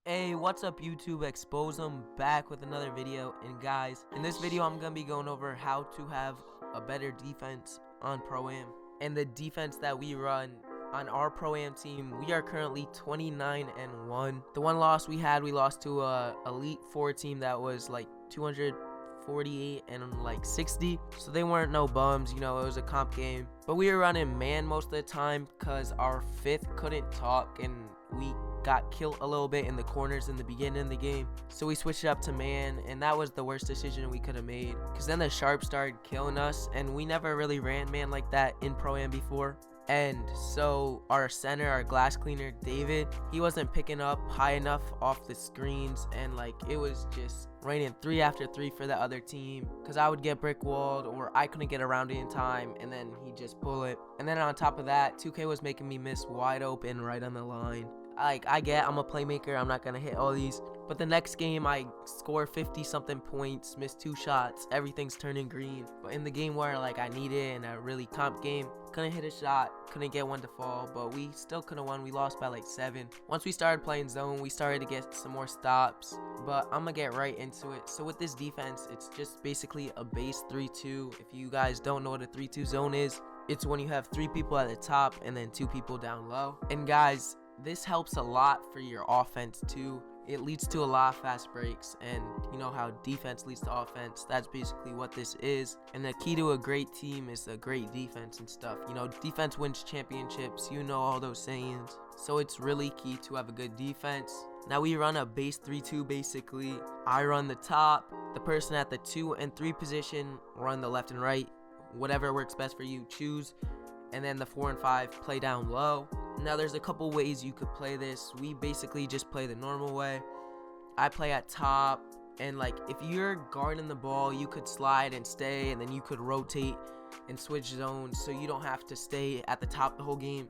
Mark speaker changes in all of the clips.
Speaker 1: Hey, what's up YouTube? Expose them back with another video. And guys, in this video I'm gonna be going over how to have a better defense on Pro-Am. And the defense that we run on our Pro-Am team, we are currently 29-1. The one loss we had, we lost to a Elite 4 team that was like 248 and like 60, so they weren't no bums, you know, it was a comp game. But we were running man most of the time because our fifth couldn't talk and we got killed a little bit in the corners in the beginning of the game, so we switched it up to man, and that was the worst decision we could have made because then the sharp started killing us, and we never really ran man like that in Pro-Am before. And so our center, our glass cleaner David, he wasn't picking up high enough off the screens, and like it was just raining 3 after 3 for the other team because I would get brick walled or I couldn't get around it in time, and then he just pull it. And then on top of that, 2K was making me miss wide open right on the line. Like, I'm a playmaker, I'm not gonna hit all these, but the next game I score 50 something points, miss 2 shots, everything's turning green. But in the game where like I needed it in a really comp game, couldn't hit a shot, couldn't get one to fall, but we still could have won. We lost by like 7. Once we started playing zone, we started to get some more stops, but I'm gonna get right into it. So with this defense, it's just basically a base 3-2. If you guys don't know what a 3-2 zone is, it's when you have 3 people at the top and then 2 people down low. And guys, this helps a lot for your offense too. It leads to a lot of fast breaks, and you know how defense leads to offense. That's basically what this is. And the key to a great team is a great defense and stuff. You know, defense wins championships, you know all those sayings. So it's really key to have a good defense. Now we run a base 3-2 basically. I run the top, the person at the 2 and 3 position run the left and right. Whatever works best for you, choose. And then the 4 and 5 play down low. Now there's a couple ways you could play this. We basically just play the normal way. I play at top, and like if you're guarding the ball, you could slide and stay, and then you could rotate and switch zones, so you don't have to stay at the top the whole game.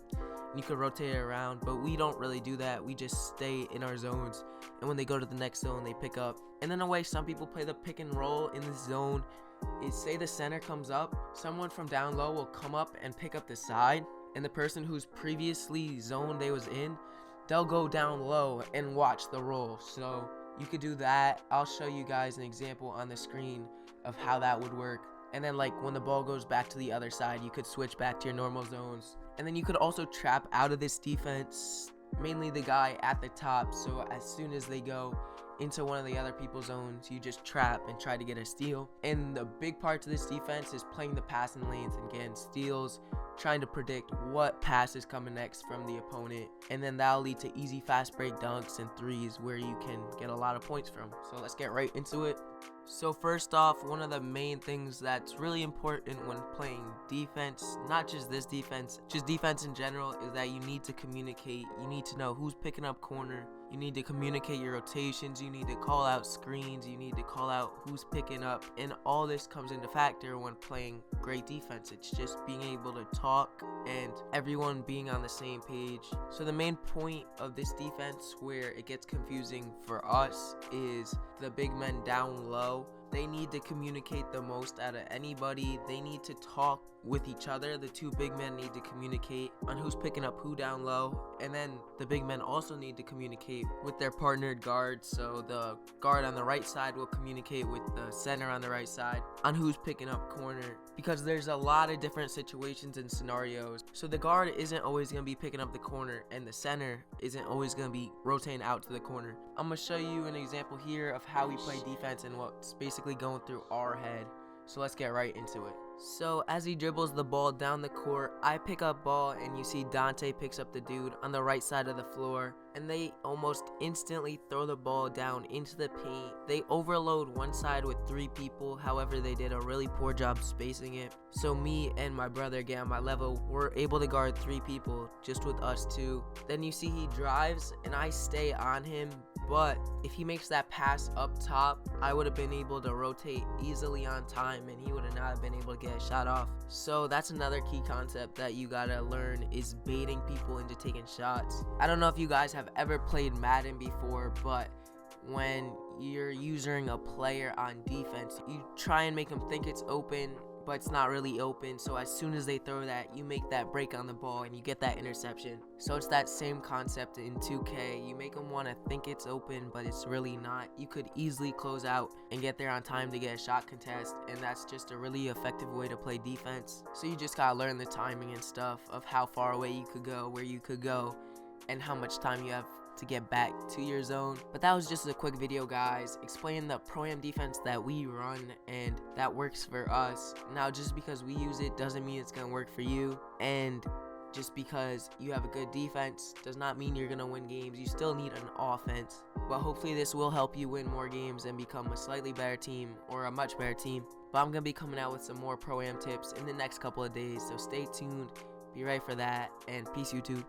Speaker 1: You could rotate it around, but we don't really do that. We just stay in our zones, and when they go to the next zone, they pick up. And then a way some people play the pick and roll in the zone is, say the center comes up, someone from down low will come up and pick up the side, and the person who's previously zone they was in, they'll go down low and watch the roll. So you could do that. I'll show you guys an example on the screen of how that would work. And then like when the ball goes back to the other side, you could switch back to your normal zones. And then you could also trap out of this defense, mainly the guy at the top. So as soon as they go into one of the other people's zones, you just trap and try to get a steal. And the big part to this defense is playing the passing lanes and getting steals, trying to predict what pass is coming next from the opponent, and then that'll lead to easy fast break dunks and threes where you can get a lot of points from. So let's get right into it. So first off, one of the main things that's really important when playing defense, not just this defense, just defense in general, is that you need to communicate. You need to know who's picking up corner. You need to communicate your rotations. You need to call out screens. You need to call out who's picking up. And all this comes into factor when playing great defense. It's just being able to talk and everyone being on the same page. So the main point of this defense where it gets confusing for us is the big men down low. They need to communicate the most out of anybody. They need to talk with each other. The 2 big men need to communicate on who's picking up who down low. And then the big men also need to communicate with their partnered guards. So the guard on the right side will communicate with the center on the right side on who's picking up corner, because there's a lot of different situations and scenarios. So the guard isn't always going to be picking up the corner, and the center isn't always going to be rotating out to the corner. I'm going to show you an example here of how we play defense and what's basically going through our head. So let's get right into it. So as he dribbles the ball down the court, I pick up ball, and you see Dante picks up the dude on the right side of the floor, and they almost instantly throw the ball down into the paint. They overload one side with 3 people, however they did a really poor job spacing it. So me and my brother get on my level, we're able to guard 3 people just with us 2. Then you see he drives, and I stay on him. But if he makes that pass up top, I would have been able to rotate easily on time, and he would have not been able to get a shot off. So that's another key concept that you gotta learn, is baiting people into taking shots. I don't know if you guys have ever played Madden before, but when you're using a player on defense, you try and make him think it's open, but it's not really open. So as soon as they throw that, you make that break on the ball and you get that interception. So it's that same concept in 2K. You make them want to think it's open, but it's really not. You could easily close out and get there on time to get a shot contest, and that's just a really effective way to play defense. So you just gotta learn the timing and stuff of how far away you could go, where you could go, and how much time you have to get back to your zone. But that was just a quick video, guys, explaining the Pro-Am defense that we run and that works for us. Now, just because we use it doesn't mean it's gonna work for you, and just because you have a good defense does not mean you're gonna win games. You still need an offense, but hopefully this will help you win more games and become a slightly better team, or a much better team. But I'm gonna be coming out with some more Pro-Am tips in the next couple of days, so stay tuned, be ready for that, and peace, YouTube.